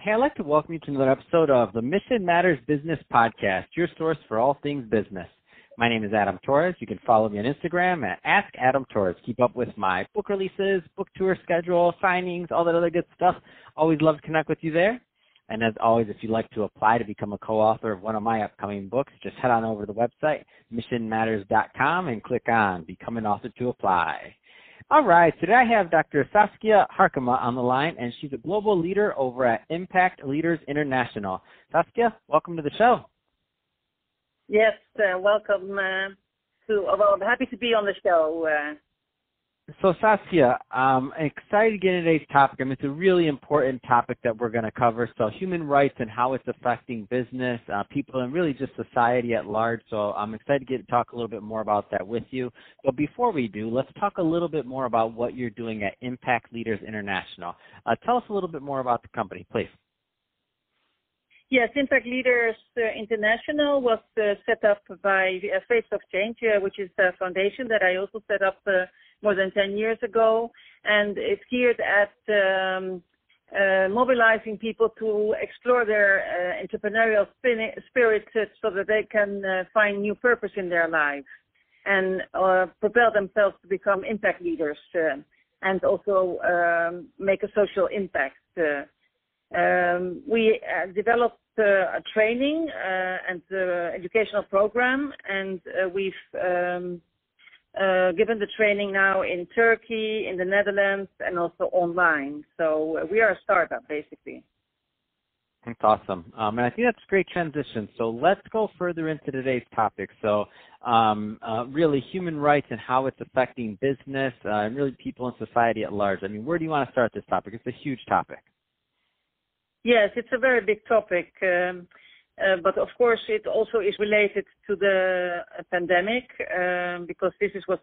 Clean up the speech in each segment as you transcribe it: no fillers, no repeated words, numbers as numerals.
Hey, I'd like to welcome you to another episode of the Mission Matters Business Podcast, your source for all things business. My name is Adam Torres. You can follow me on Instagram at @AdamTorres. Keep up with my book releases, book tour schedule, signings, all that other good stuff. Always love to connect with you there. And as always, if you'd like to apply to become a co-author of one of my upcoming books, just head on over to the website, missionmatters.com, and click on Become an Author to apply. All right, today I have Dr. Saskia Harkema on the line, and she's a global leader over at Impact Leaders International. Saskia, welcome to the show. Yes, welcome. I'm happy to be on the show. So Saskia, I'm excited to get into today's topic. I mean, it's a really important topic that we're going to cover. So human rights and how it's affecting business, people, and really just society at large. So I'm excited to talk a little bit more about that with you. But before we do, let's talk a little bit more about what you're doing at Impact Leaders International. Tell us a little bit more about the company, please. Yes, Impact Leaders International was set up by Face of Change, which is a foundation that I also set up more than 10 years ago, and it's geared at mobilizing people to explore their entrepreneurial spirit so that they can find new purpose in their lives and propel themselves to become impact leaders and also make a social impact. We developed a training and educational program, and we've given the training now in Turkey, in the Netherlands, and also online. So we are a startup, basically. That's awesome. And I think that's a great transition. So let's go further into today's topic. So really human rights and how it's affecting business and really people in society at large. I mean, where do you want to start this topic? It's a huge topic. Yes, it's a very big topic. But of course, it also is related to the pandemic because this was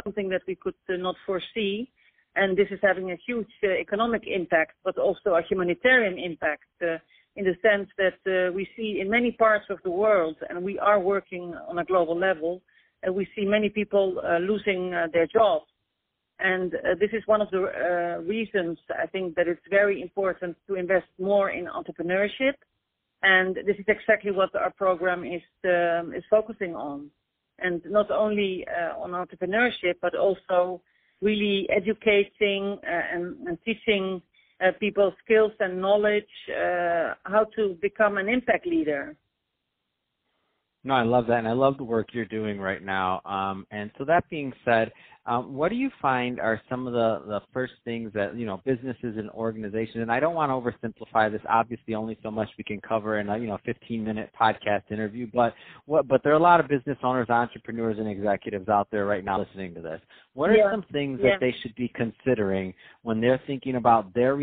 something that we could not foresee, and this is having a huge economic impact, but also a humanitarian impact in the sense that we see in many parts of the world, and we are working on a global level, we see many people losing their jobs. And this is one of the reasons I think that it's very important to invest more in entrepreneurship. And this is exactly what our program is focusing on, and not only on entrepreneurship, but also really educating and teaching people skills and knowledge how to become an impact leader. No, I love that, and I love the work you're doing right now. And so that being said, what do you find are some of the first things that, businesses and organizations, and I don't want to oversimplify this, obviously only so much we can cover in a, 15-minute podcast interview, but there are a lot of business owners, entrepreneurs, and executives out there right now listening to this. What are some things that they should be considering when they're thinking about their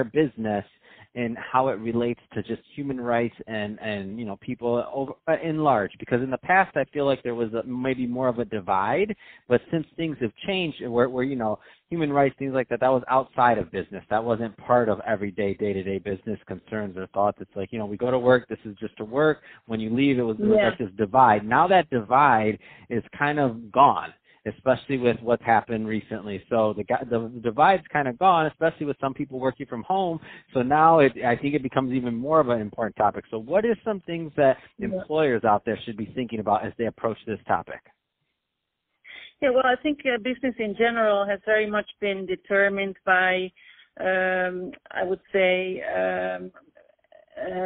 business and how it relates to just human rights and people in large? Because in the past, I feel like there was maybe more of a divide, but since things have changed where human rights, things like that was outside of business. That wasn't part of everyday, day-to-day business concerns or thoughts. It's like, we go to work, this is just to work. When you leave, it was like this divide. Now that divide is kind of gone, especially with what's happened recently. So the divide's kind of gone, especially with some people working from home. So now I think it becomes even more of an important topic. So what are some things that employers out there should be thinking about as they approach this topic? Yeah, well, I think business in general has very much been determined by, I would say,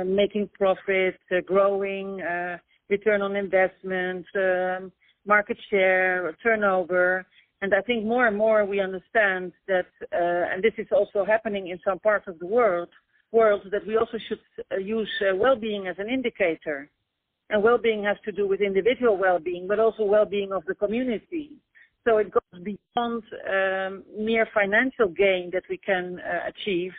making profit, growing, return on investment, market share, turnover. And I think more and more we understand that, and this is also happening in some parts of the world, that we also should use well-being as an indicator. And well-being has to do with individual well-being, but also well-being of the community. So it goes beyond mere financial gain that we can achieve,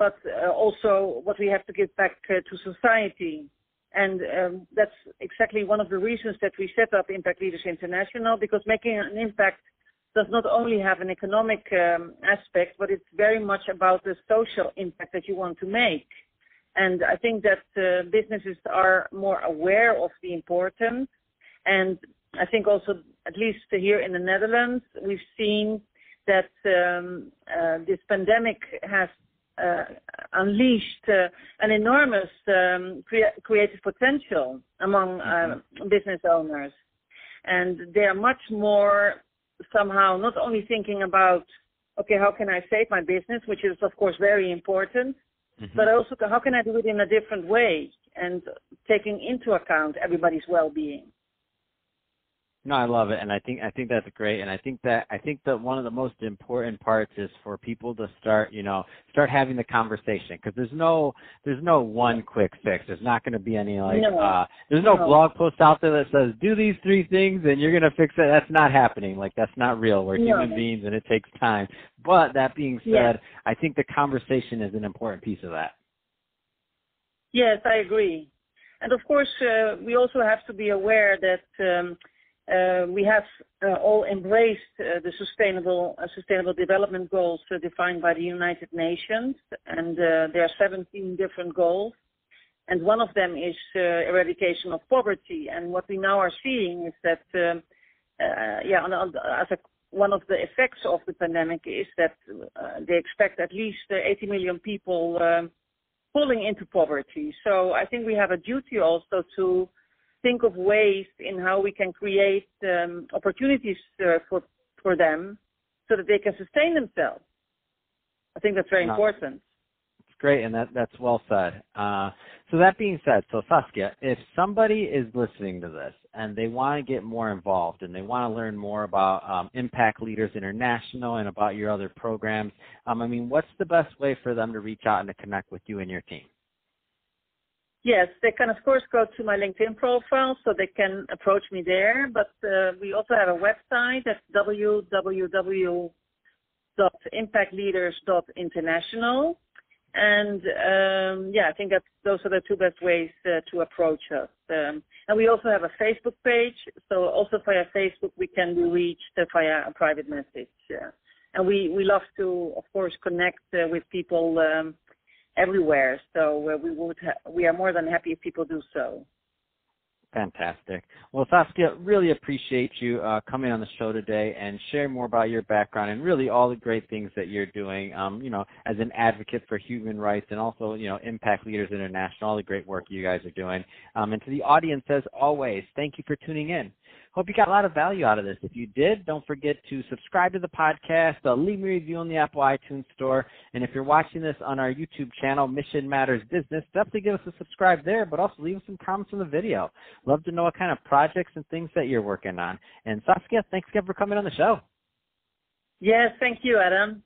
but also what we have to give back to society. And that's exactly one of the reasons that we set up Impact Leaders International, because making an impact does not only have an economic aspect, but it's very much about the social impact that you want to make. And I think that businesses are more aware of the importance. And I think also, at least here in the Netherlands, we've seen that this pandemic has unleashed an enormous creative potential among business owners. And they are much more somehow not only thinking about, okay, how can I save my business, which is, of course, very important, but also how can I do it in a different way and taking into account everybody's well-being. No, I love it, and I think that's great, and I think that one of the most important parts is for people to start having the conversation, because there's no one quick fix. There's not going to be any there's no blog post out there that says do these 3 things and you're going to fix it. That's not happening. Like, that's not real. We're human beings and it takes time. But that being said, I think the conversation is an important piece of that. Yes, I agree, and of course we also have to be aware that. We have all embraced the sustainable development goals defined by the United Nations, and there are 17 different goals, and one of them is eradication of poverty. And what we now are seeing is that, one of the effects of the pandemic is that they expect at least 80 million people falling into poverty. So I think we have a duty also to think of ways in how we can create opportunities for them so that they can sustain themselves. I think that's very important. It's great, and that's well said. So that being said, Saskia, if somebody is listening to this and they want to get more involved and they want to learn more about Impact Leaders International and about your other programs, what's the best way for them to reach out and to connect with you and your team? Yes, they can, of course, go to my LinkedIn profile, so they can approach me there. But we also have a website that's www.impactleaders.international. And, I think those are the 2 best ways to approach us. And we also have a Facebook page. So also via Facebook, we can be reached via a private message. And we love to, of course, connect with people everywhere, so we are more than happy if people do so. Fantastic. Well, Saskia, really appreciate you coming on the show today and sharing more about your background and really all the great things that you're doing, as an advocate for human rights and also, Impact Leaders International, all the great work you guys are doing. And to the audience, as always, thank you for tuning in. Hope you got a lot of value out of this. If you did, don't forget to subscribe to the podcast, leave me a review on the Apple iTunes Store, and if you're watching this on our YouTube channel, Mission Matters Business, definitely give us a subscribe there, but also leave us some comments on the video. Love to know what kind of projects and things that you're working on. And Saskia, thanks again for coming on the show. Yes, thank you, Adam.